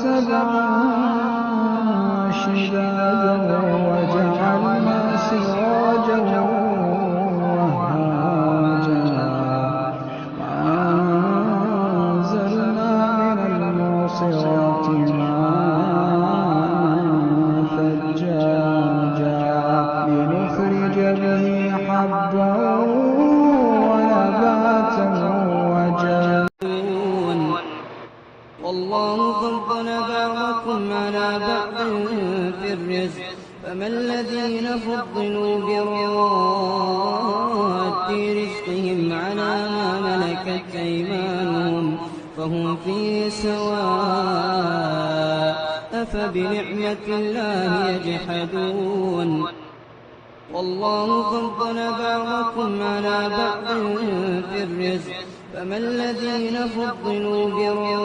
سبعا شدادا وجعلنا سراجا وهاجا وأنزلنا من المعصرات ماء ثجاجا لنخرج به حبا ونباتا وجنبا. والله فضل بعضكم على بعض في الرزق فما الذين فضلوا براد رزقهم على ما ملكت أيمانهم فهم فيه سواء أفبنعمة الله يجحدون. والله فضل بعضكم على بعض في الرزق فما الذين فضلوا براد